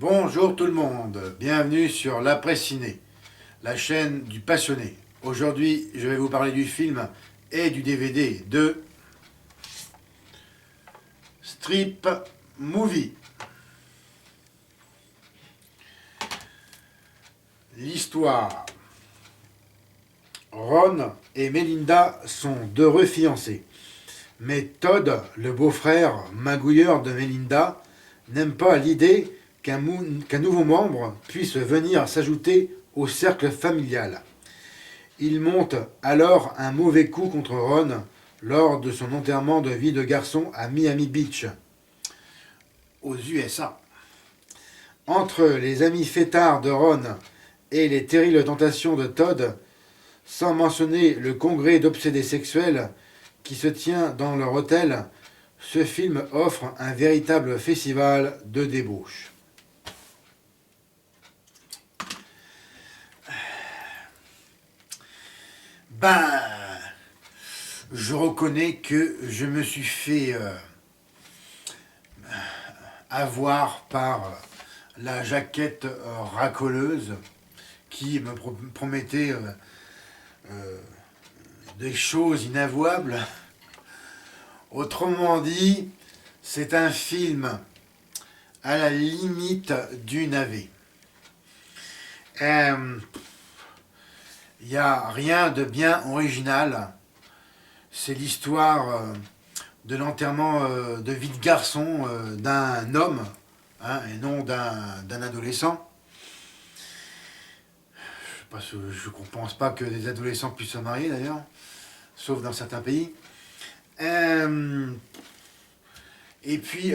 Bonjour tout le monde, bienvenue sur l'Après Ciné, la chaîne du passionné. Aujourd'hui, je vais vous parler du film et du DVD de Strip Movie. L'histoire. Ron et Melinda sont d'heureux fiancés. Mais Todd, le beau-frère magouilleur de Melinda, n'aime pas l'idée qu'un nouveau membre puisse venir s'ajouter au cercle familial. Il monte alors un mauvais coup contre Ron lors de son enterrement de vie de garçon à Miami Beach, aux USA. Entre les amis fêtards de Ron et les terribles tentations de Todd, sans mentionner le congrès d'obsédés sexuels qui se tient dans leur hôtel, ce film offre un véritable festival de débauche. Je reconnais que je me suis fait avoir par la jaquette racoleuse qui me promettait des choses inavouables. Autrement dit, c'est un film à la limite du navet. Il n'y a rien de bien original. C'est l'histoire de l'enterrement de vie de garçon d'un homme, et non d'un adolescent. Je ne pense pas que des adolescents puissent se marier d'ailleurs, sauf dans certains pays. Et puis,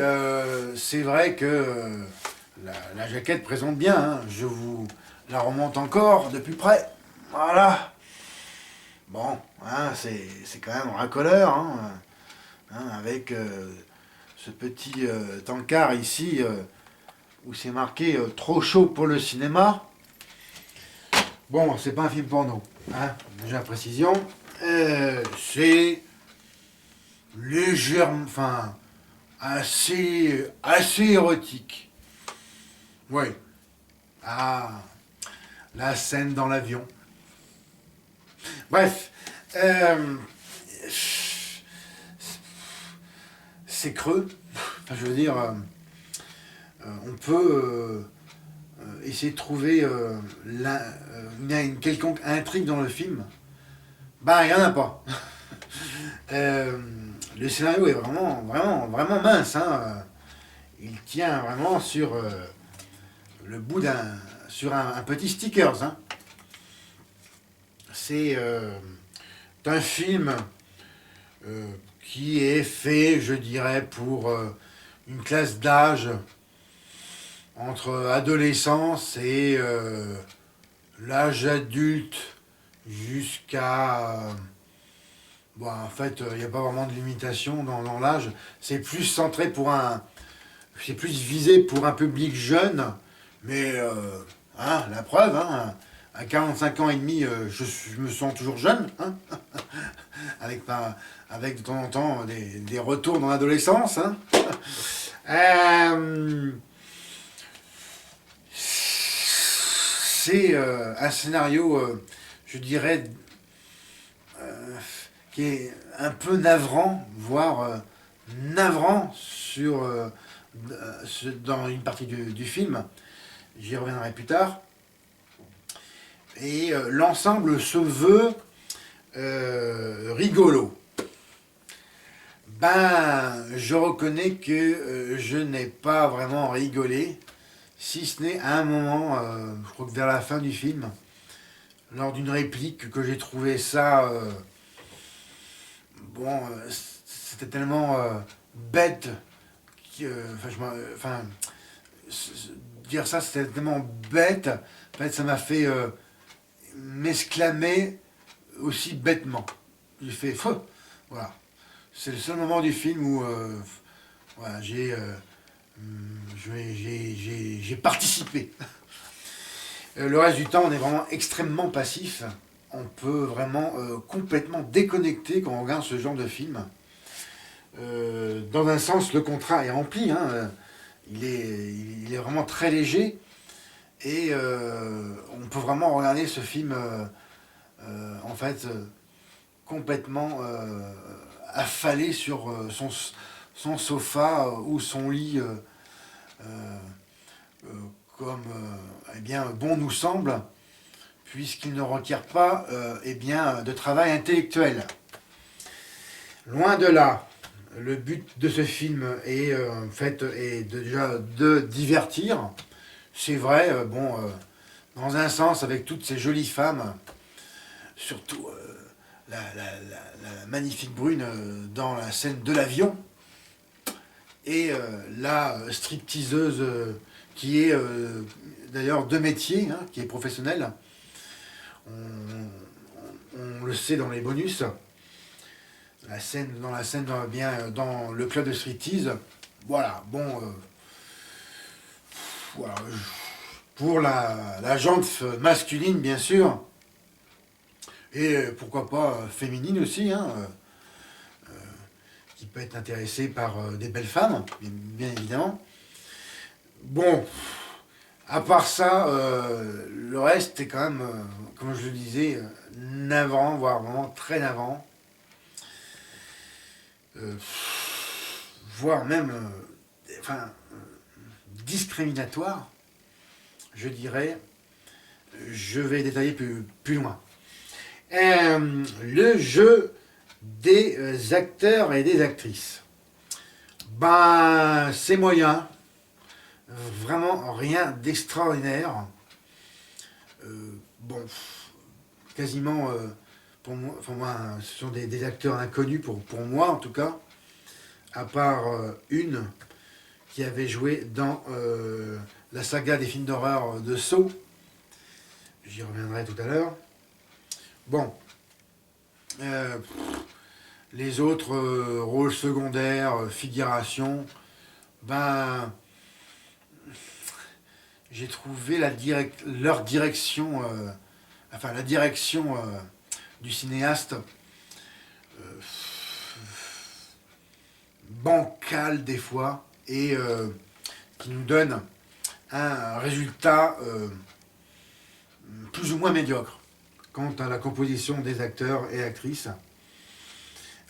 c'est vrai que la jaquette présente bien, je vous la remonte encore de plus près. Voilà. Bon, c'est quand même racoleur, avec ce petit tankard ici où c'est marqué trop chaud pour le cinéma. Bon, c'est pas un film porno, déjà précision. C'est légèrement, assez érotique. Oui. Ah, la scène dans l'avion. Bref, c'est creux. Je veux dire, on peut essayer de trouver une quelconque intrigue dans le film. Il n'y en a pas. Le scénario est vraiment mince. Il tient vraiment sur le bout sur un petit stickers. C'est un film qui est fait, je dirais, pour une classe d'âge entre adolescence et l'âge adulte jusqu'à... en fait, il n'y a pas vraiment de limitation dans l'âge. C'est plus centré c'est plus visé pour un public jeune, mais la preuve, à 45 ans et demi, je me sens toujours jeune, avec de temps en temps des retours dans l'adolescence. C'est un scénario, je dirais, qui est un peu navrant, voire navrant dans une partie du film. J'y reviendrai plus tard. Et l'ensemble se veut rigolo. Je reconnais que je n'ai pas vraiment rigolé, si ce n'est à un moment, je crois que vers la fin du film, lors d'une réplique que j'ai trouvé ça... c'était tellement bête, dire ça c'était tellement bête, en fait ça m'a fait m'exclamer aussi bêtement. J'ai fait voilà. C'est le seul moment du film où j'ai participé. Le reste du temps, on est vraiment extrêmement passif. On peut vraiment complètement déconnecter quand on regarde ce genre de film. Dans un sens, le contrat est rempli. il est vraiment très léger et on peut vraiment regarder ce film en fait complètement affalé sur son sofa ou son lit euh, comme eh bien, bon nous semble, puisqu'il ne requiert pas eh bien, de travail intellectuel. Loin de là, le but de ce film est en fait déjà de divertir. C'est vrai, dans un sens, avec toutes ces jolies femmes, surtout la magnifique brune dans la scène de l'avion, et la stripteaseuse qui est d'ailleurs de métier, hein, qui est professionnelle. On le sait dans les bonus. Dans la scène bien dans le club de striptease. Voilà, voilà, pour la jante masculine bien sûr, et pourquoi pas féminine aussi, hein, qui peut être intéressée par des belles femmes, bien évidemment. Bon, à part ça, le reste est quand même, comme je le disais, navrant, voire vraiment très navrant. Euh, Voire même discriminatoire, je dirais. Je vais détailler plus loin. Le jeu des acteurs et des actrices. Ben, c'est moyen. Vraiment rien d'extraordinaire. Bon, quasiment, pour moi, ce sont des acteurs inconnus, pour moi en tout cas, à part une qui avait joué dans la saga des films d'horreur de Saw. J'y reviendrai tout à l'heure. Bon, les autres rôles secondaires, figuration, ben, j'ai trouvé leur direction, la direction du cinéaste bancale des fois, et qui nous donne un résultat plus ou moins médiocre quant à la composition des acteurs et actrices.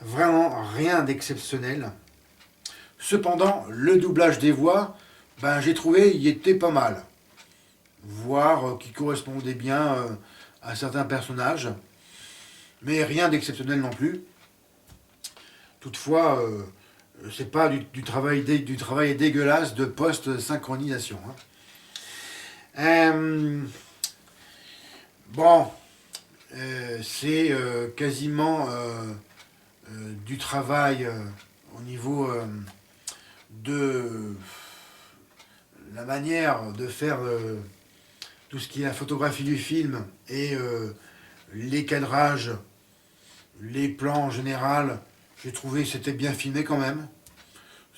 Vraiment rien d'exceptionnel. Cependant, le doublage des voix, ben, j'ai trouvé il était pas mal. Voire qui correspondait bien à certains personnages. Mais rien d'exceptionnel non plus. Toutefois, c'est pas du travail dégueulasse de post-synchronisation. Hein. Bon, c'est quasiment du travail au niveau de la manière de faire tout ce qui est la photographie du film et les cadrages, les plans en général. J'ai trouvé que c'était bien filmé quand même.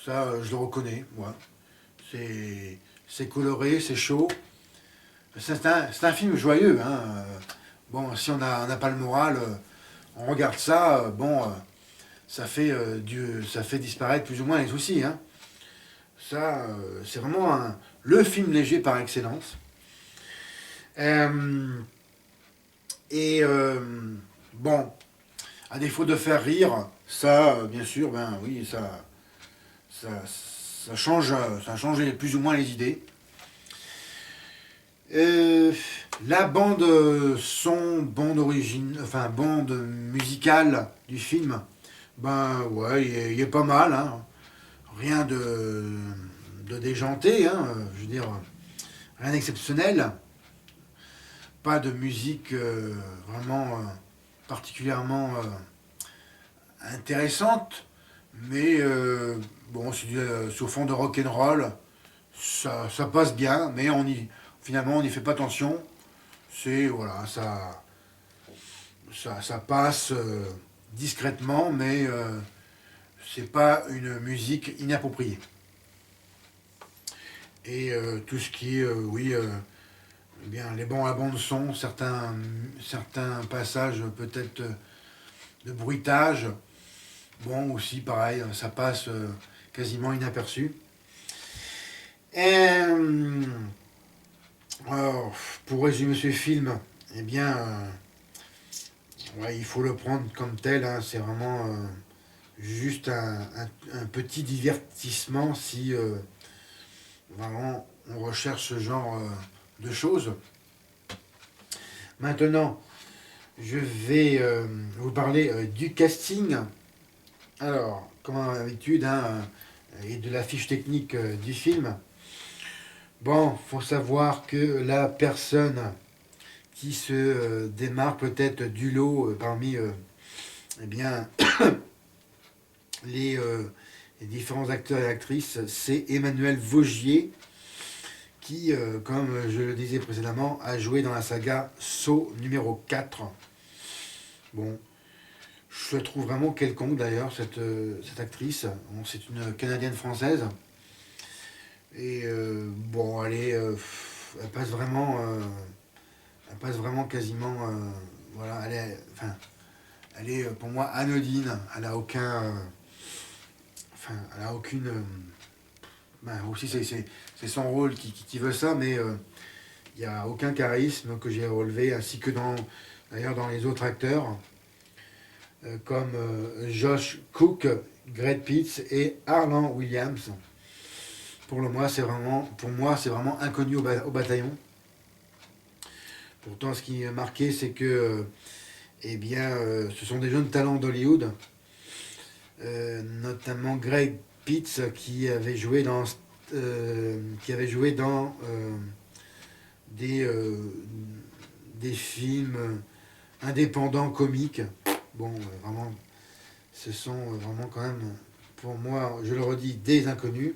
Ça, je le reconnais. Ouais. C'est coloré, c'est chaud. C'est un film joyeux. Hein. Bon, si on n'a pas le moral, on regarde ça. Ça fait disparaître plus ou moins les soucis. Hein. Ça, c'est vraiment le film léger par excellence. Bon, à défaut de faire rire, ça, bien sûr, ben oui, ça change, ça a changé plus ou moins les idées. La bande son, bande origine, enfin bande musicale du film, ben ouais, il est pas mal, hein. Rien de déjanté, hein, je veux dire, rien d'exceptionnel. Pas de musique vraiment particulièrement intéressante, mais bon, c'est au fond de rock'n'roll, ça passe bien, mais finalement on n'y fait pas attention. C'est voilà, ça passe discrètement, mais c'est pas une musique inappropriée. Et tout ce qui est, oui, eh bien, la bande son, certains passages peut-être de bruitage, bon aussi pareil, ça passe quasiment inaperçu. Et, alors, pour résumer ce film, eh bien, ouais, il faut le prendre comme tel, hein, c'est vraiment juste un petit divertissement si vraiment on recherche ce genre de choses. Maintenant, je vais vous parler du casting. Alors, comme à l'habitude, hein, et de la fiche technique du film. Bon, faut savoir que la personne qui se démarque peut-être du lot parmi eh bien, les, euh, les différents acteurs et actrices, c'est Emmanuel Vaugier, qui, comme je le disais précédemment, a joué dans la saga Saw numéro 4. Bon, je la trouve vraiment quelconque d'ailleurs, cette actrice. Bon, c'est une Canadienne-Française. Et bon, elle passe vraiment quasiment. Voilà, elle est pour moi anodine. Elle a aucun. Elle a aucune. Ben, aussi, c'est son rôle qui veut ça, mais il n'y a aucun charisme que j'ai relevé, ainsi que d'ailleurs dans les autres acteurs, comme Josh Cook, Greg Pitts et Harlan Williams. Pour moi, c'est vraiment inconnu au bataillon. Pourtant, ce qui est marqué, c'est que, eh bien, ce sont des jeunes talents d'Hollywood, notamment Greg Pitts qui avait joué dans des, euh, des films indépendants comiques. Bon, vraiment, ce sont vraiment quand même, pour moi, je le redis, des inconnus.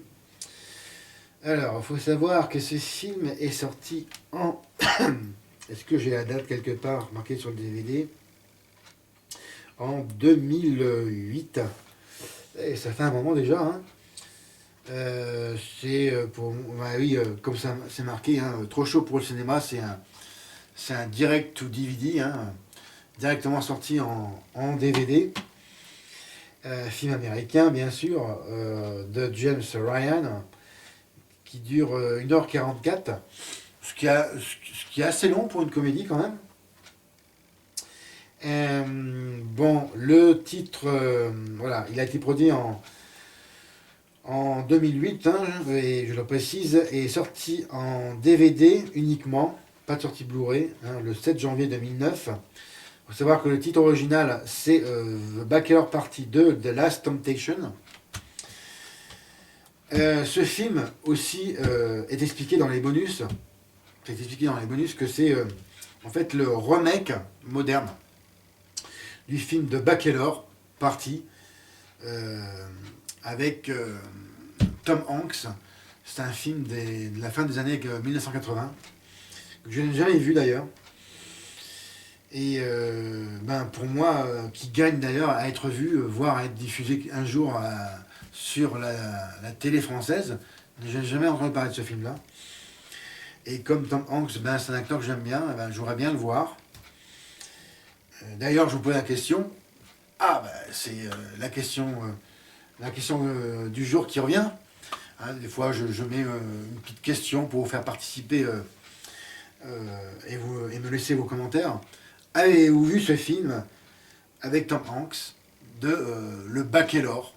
Alors, il faut savoir que ce film est sorti en... Est-ce que j'ai la date quelque part marquée sur le DVD? En 2008. Et ça fait un moment déjà. Hein. C'est pour... Bah oui, comme ça c'est marqué, hein, trop chaud pour le cinéma, c'est un direct to DVD, hein, directement sorti en DVD. Film américain, bien sûr, de James Ryan, qui dure 1h44. Ce qui est assez long pour une comédie quand même. Bon, le titre, voilà, il a été produit en 2008, hein, et je le précise, est sorti en DVD uniquement, pas de sortie Blu-ray, hein, le 7 janvier 2009. Il faut savoir que le titre original, c'est The Bachelor Party 2, The Last Temptation. Ce film aussi est expliqué dans les bonus. C'est expliqué dans les bonus que c'est en fait le remake moderne du film de Bachelor Party avec Tom Hanks. C'est un film de la fin des années 1980 que je n'ai jamais vu d'ailleurs. Et ben pour moi, qui gagne d'ailleurs à être vu, voire à être diffusé un jour sur la télé française. Je n'ai jamais entendu parler de ce film-là. Et comme Tom Hanks, ben, c'est un acteur que j'aime bien, ben, j'aimerais bien le voir. D'ailleurs, je vous pose la question. Ah, ben, c'est la question du jour qui revient. Hein, des fois, je mets une petite question pour vous faire participer et me laisser vos commentaires. Avez-vous vu ce film avec Tom Hanks de Le Bachelor?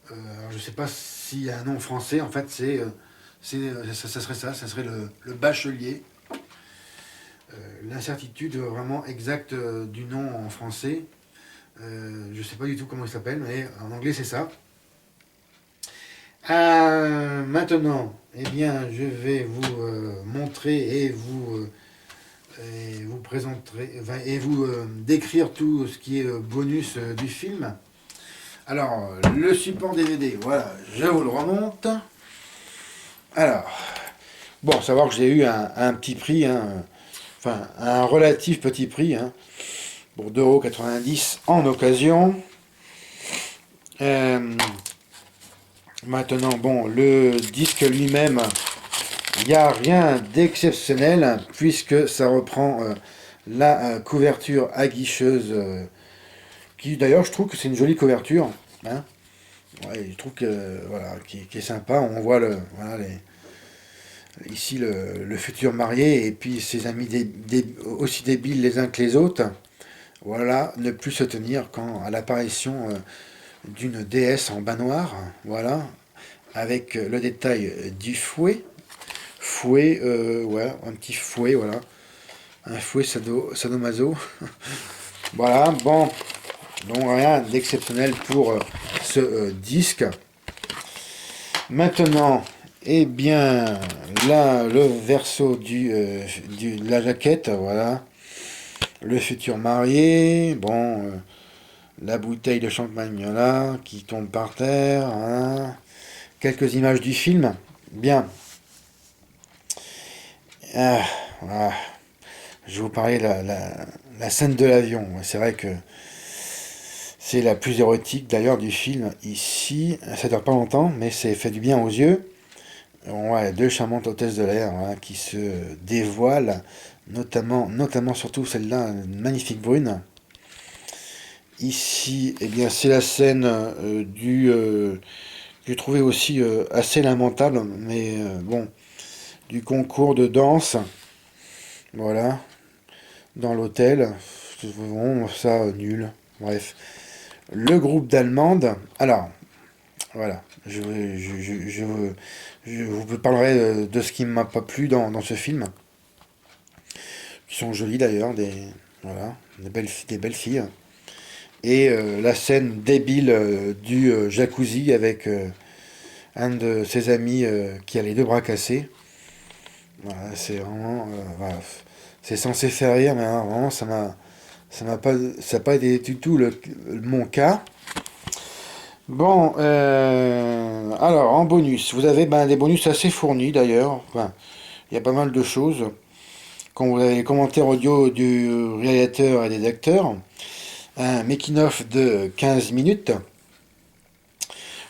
Je ne sais pas s'il y a un nom français. En fait, ça serait ça serait le bachelier. L'incertitude vraiment exacte du nom en français. Je ne sais pas du tout comment il s'appelle, mais en anglais c'est ça. Maintenant, eh bien, je vais vous montrer et vous présenter et vous décrire tout ce qui est bonus du film. Alors, le support DVD, voilà, je vous le remonte. Alors, bon, savoir que j'ai eu un petit prix, hein, enfin un relatif petit prix, hein, pour 2,90 € en occasion. Maintenant, bon, le disque lui-même, il n'y a rien d'exceptionnel, puisque ça reprend la couverture aguicheuse, qui d'ailleurs je trouve que c'est une jolie couverture, hein, Ouais, je trouve que voilà, qui est sympa. On voit voilà, ici le futur marié et puis ses amis aussi débiles les uns que les autres. Voilà, ne plus se tenir quand à l'apparition d'une déesse en bas noir. Voilà, avec le détail du fouet. Fouet, ouais, un petit fouet, voilà. Un fouet sadomaso. Voilà, bon, donc rien d'exceptionnel pour ce disque. Maintenant, eh bien, là, le verso de la jaquette, voilà. Le futur marié, bon, la bouteille de champagne là, qui tombe par terre, hein. Quelques images du film. Bien. Ah, voilà. Je vais vous parler de la scène de l'avion. C'est vrai que c'est la plus érotique d'ailleurs du film ici. Ça dure pas longtemps, mais c'est fait du bien aux yeux. On voit deux charmantes hôtesses de l'air, voilà, qui se dévoilent, notamment surtout celle-là, une magnifique brune. Ici, eh bien, c'est la scène que j'ai trouvé aussi assez lamentable, mais bon, du concours de danse, voilà, dans l'hôtel. C'est vraiment ça nul. Bref. Le groupe d'Allemandes. Alors, voilà. Je vous parlerai de ce qui ne m'a pas plu dans ce film. Qui sont jolies d'ailleurs, voilà, des belles filles. Et la scène débile du jacuzzi avec un de ses amis qui a les deux bras cassés. Voilà, c'est vraiment. Voilà, c'est censé faire rire, mais hein, vraiment, ça n'a pas été du tout mon cas. Bon, alors en bonus, vous avez des bonus assez fournis d'ailleurs. Enfin, il y a pas mal de choses. Quand vous avez les commentaires audio du réalisateur et des acteurs, un making-of de 15 minutes,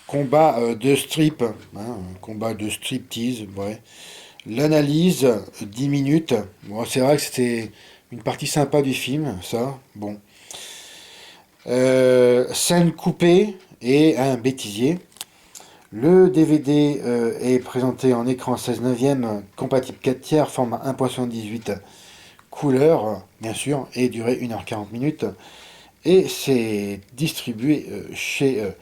combat de strip, hein, combat de striptease, ouais. L'analyse, 10 minutes. Bon, c'est vrai que c'était une partie sympa du film, ça. Bon. Scène coupée et un bêtisier. Le DVD est présenté en écran 16 neuvième, compatible 4 tiers, format 1.78, couleur, bien sûr, et durée 1h40 minutes. Et c'est distribué chez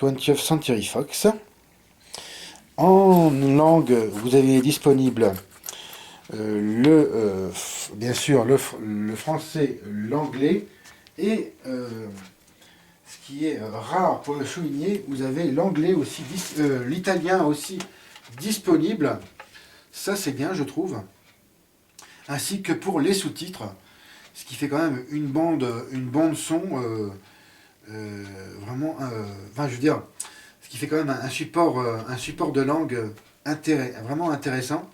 20th Century Fox. En langue, vous avez disponible bien sûr le français, l'anglais et ce qui est rare pour le souligner, vous avez l'anglais aussi, l'italien aussi disponible. Ça c'est bien, je trouve. Ainsi que pour les sous-titres, ce qui fait quand même une bande son vraiment, enfin je veux dire, ce qui fait quand même un support de langue vraiment intéressant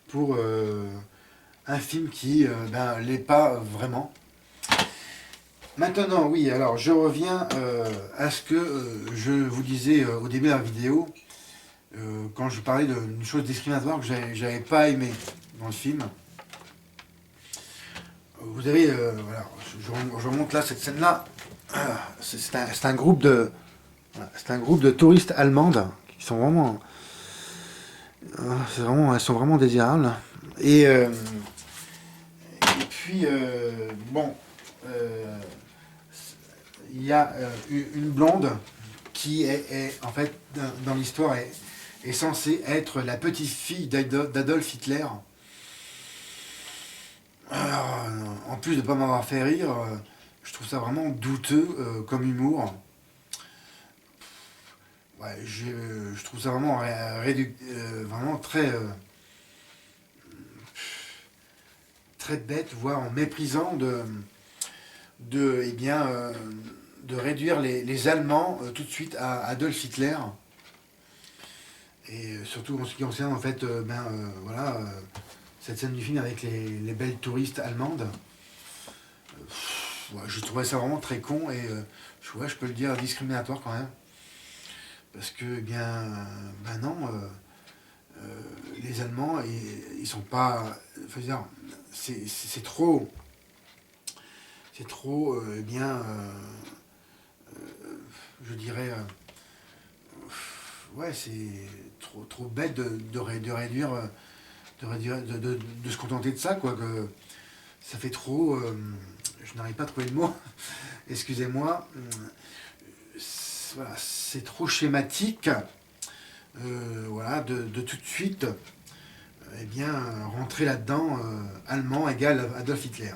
pour un film qui l'est pas vraiment. Maintenant, oui, alors je reviens à ce que je vous disais au début de la vidéo, quand je parlais d'une chose discriminatoire que j'avais pas aimé dans le film. Vous avez, voilà, je remonte là cette scène-là. C'est un groupe de, voilà, c'est un groupe de touristes allemandes qui sont vraiment, elles sont vraiment désirables. Et puis bon, euh, il y a une blonde qui en fait, dans l'histoire, est censée être la petite-fille d'Adolf Hitler. Alors, en plus de ne pas m'avoir fait rire, je trouve ça vraiment douteux comme humour. Ouais, je trouve ça vraiment, vraiment très bête, voire méprisant eh bien, de réduire les Allemands tout de suite à Adolf Hitler. Et surtout en ce qui concerne en fait, voilà, cette scène du film avec les belles touristes allemandes. Ouais, je trouvais ça vraiment très con et je peux le dire discriminatoire quand même. Parce que, eh bien, non, les Allemands, ils sont pas. Faut dire, c'est trop. C'est trop, je dirais, ouais, c'est trop bête de se contenter de ça, quoi. Que ça fait trop. Je n'arrive pas à trouver le mot. Excusez-moi. Voilà, c'est trop schématique. Voilà, de tout de suite, eh bien, rentrer là-dedans, allemand égale Adolf Hitler.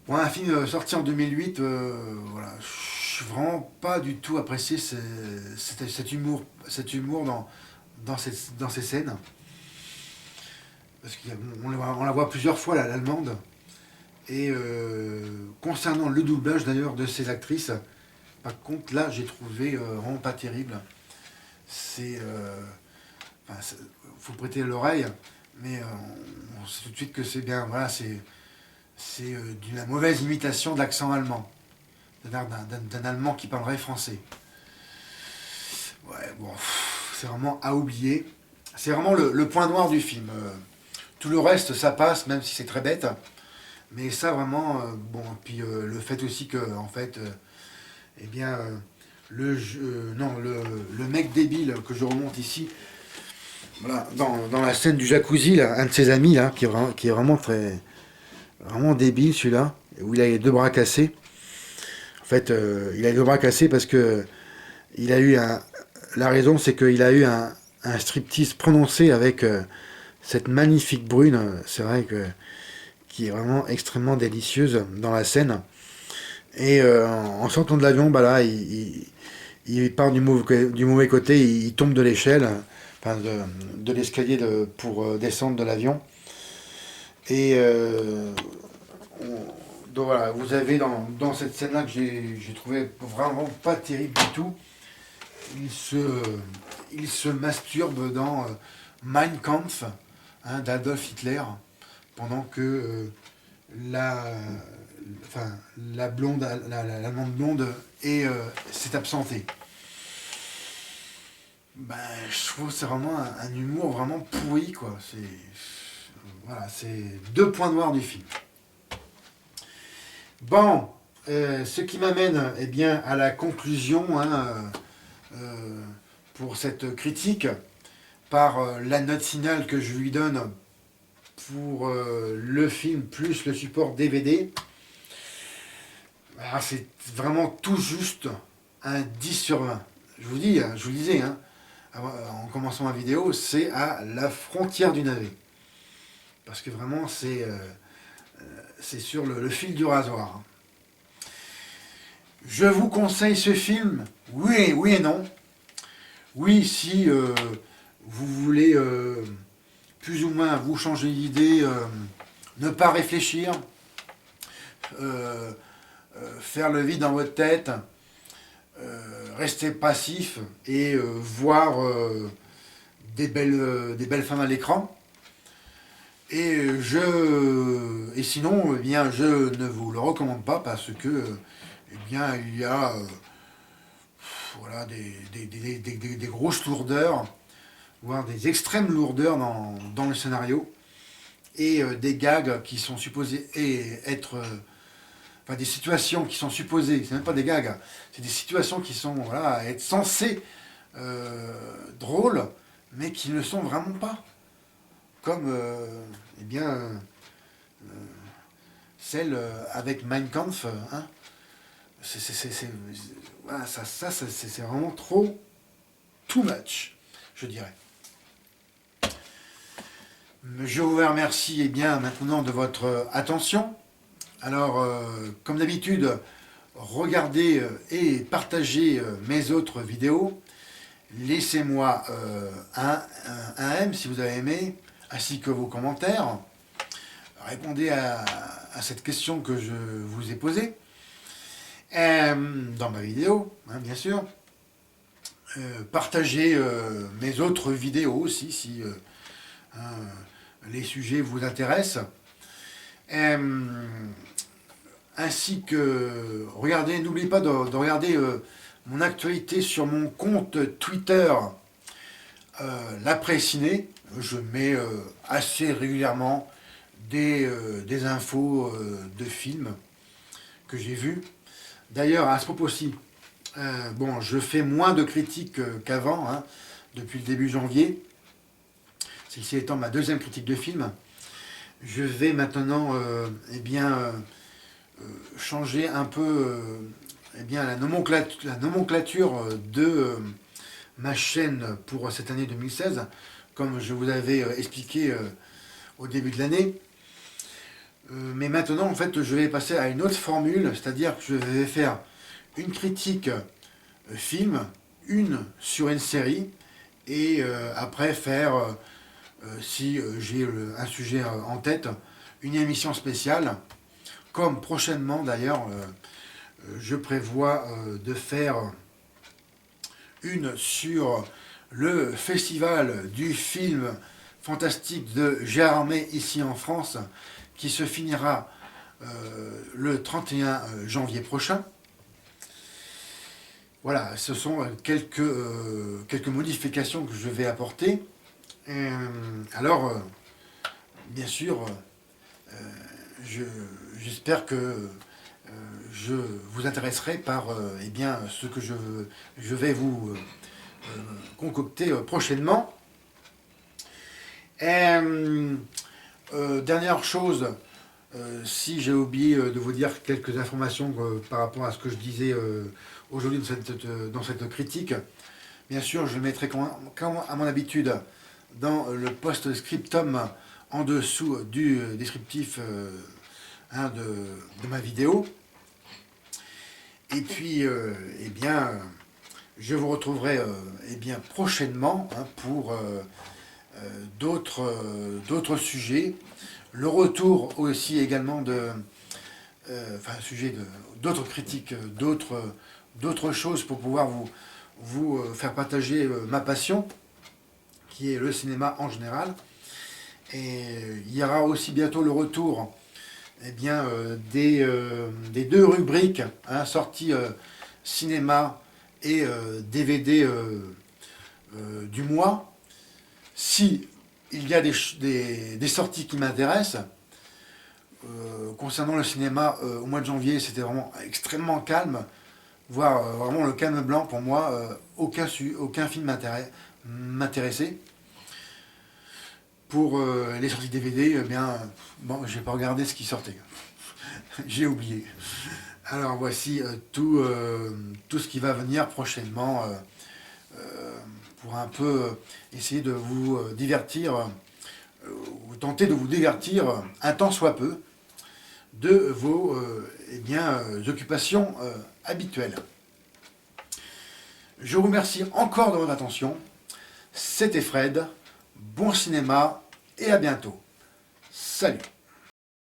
Bon, un film sorti en 2008, voilà, je suis vraiment pas du tout apprécié cet humour dans ces scènes. Parce qu'on la voit plusieurs fois, l'allemande. Et concernant le doublage d'ailleurs de ces actrices, par contre là j'ai trouvé vraiment pas terrible. C'est. Enfin, faut prêter l'oreille, mais on sait tout de suite que c'est bien. Voilà, c'est d'une mauvaise imitation de l'accent allemand. D'un Allemand qui parlerait français. Ouais, bon, c'est vraiment à oublier. C'est vraiment le point noir du film. Tout le reste, ça passe, même si c'est très bête. Mais ça, vraiment, bon, puis le fait aussi que, en fait, eh bien, non, le mec débile que je remonte ici, voilà, dans la scène du jacuzzi, là, un de ses amis, là, qui est vraiment vraiment débile, celui-là, où il a les deux bras cassés. En fait, il a les deux bras cassés parce que il a eu la raison, c'est qu'il a eu un striptease prononcé avec cette magnifique brune, c'est vrai que qui est vraiment extrêmement délicieuse dans la scène. Et en sortant de l'avion, bah là, il part du mauvais côté, il tombe de l'échelle, enfin de l'escalier pour descendre de l'avion. Et donc voilà, vous avez dans cette scène-là que j'ai trouvé vraiment pas terrible du tout, il se, il se masturbe dans Mein Kampf, hein, d'Adolf Hitler, pendant que la, enfin, la blonde, l'allemande blonde s'est absentée. Ben, je trouve que c'est vraiment un humour vraiment pourri, quoi. Voilà, c'est deux points noirs du film. Bon, ce qui m'amène eh bien, à la conclusion, hein, pour cette critique, par la note finale que je lui donne pour le film plus le support DVD. Alors c'est vraiment tout juste un 10 sur 20. Je vous dis, je vous le disais, hein, en commençant ma vidéo, c'est à la frontière du navet. Parce que vraiment, c'est sur le fil du rasoir. Je vous conseille ce film, oui et non. Oui, si vous voulez plus ou moins vous changer d'idée, ne pas réfléchir, faire le vide dans votre tête, rester passif et voir des belles femmes à l'écran. Et sinon, eh bien, je ne vous le recommande pas parce que, eh bien, il y a voilà, des grosses lourdeurs, voire des extrêmes lourdeurs dans le scénario, et des gags qui sont supposés être... enfin, des situations qui sont supposées, c'est même pas des gags, c'est des situations qui sont voilà, être censées drôles, mais qui ne le sont vraiment pas. Comme eh bien, celle avec Mein Kampf, hein. Voilà, c'est vraiment trop, too much, je dirais. Je vous remercie eh bien, maintenant de votre attention. Alors, comme d'habitude, regardez et partagez mes autres vidéos. Laissez-moi un M si vous avez aimé, ainsi que vos commentaires. Répondez à cette question que je vous ai posée dans ma vidéo, hein, bien sûr. Partagez mes autres vidéos aussi, si hein, les sujets vous intéressent. Ainsi que, regardez, n'oubliez pas de regarder mon actualité sur mon compte Twitter, l'après-ciné. Je mets assez régulièrement des infos de films que j'ai vus. D'ailleurs, à ce propos-ci, Bon, je fais moins de critiques qu'avant, hein, depuis le début janvier. Celle-ci étant ma deuxième critique de film. Je vais maintenant changer un peu la nomenclature de ma chaîne pour cette année 2016, comme je vous avais expliqué au début de l'année. Mais maintenant, en fait, je vais passer à une autre formule, c'est-à-dire que je vais faire une critique film, une sur une série, et après faire, si j'ai un sujet en tête, une émission spéciale, comme prochainement d'ailleurs, je prévois de faire une sur le festival du film fantastique de Gérardmer ici en France, qui se finira le 31 janvier prochain. Voilà, ce sont quelques modifications que je vais apporter. Alors, bien sûr, j'espère que je vous intéresserai par ce que je vais vous concocter prochainement. Dernière chose, si j'ai oublié de vous dire quelques informations par rapport à ce que je disais aujourd'hui dans cette critique, bien sûr, je le mettrai comme à mon habitude dans le post-scriptum en dessous du descriptif de ma vidéo. Et puis, je vous retrouverai prochainement pour d'autres sujets. Le retour aussi également d'autres critiques, d'autres choses pour pouvoir vous faire partager ma passion, qui est le cinéma en général. Et il y aura aussi bientôt le retour des deux rubriques, sorties cinéma et DVD du mois. Si il y a des sorties qui m'intéressent, concernant le cinéma, au mois de janvier, c'était vraiment extrêmement calme, voire vraiment le calme blanc pour moi. Aucun film m'intéressait. Pour les sorties DVD, j'ai pas regardé ce qui sortait. J'ai oublié. Alors voici tout ce qui va venir prochainement pour un peu essayer de vous divertir, ou tenter de vous divertir un tant soit peu de vos occupations habituelles. Je vous remercie encore de votre attention. C'était Fred. Bon cinéma et à bientôt. Salut.